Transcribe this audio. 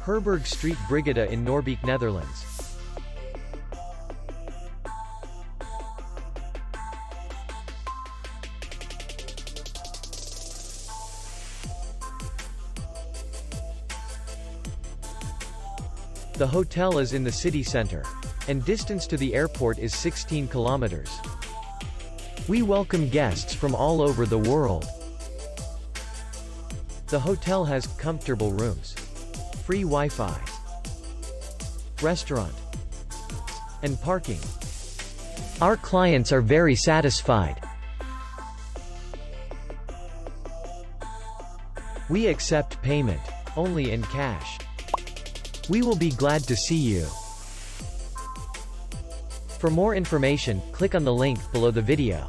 Herberg St, Brigida in Noorbeek, Netherlands. The hotel is in the city center, and distance to the airport is 16 kilometers. We welcome guests from all over the world. The hotel has comfortable rooms, free Wi-Fi, restaurant, and parking. Our clients are very satisfied. We accept payment only in cash. We will be glad to see you. For more information, click on the link below the video.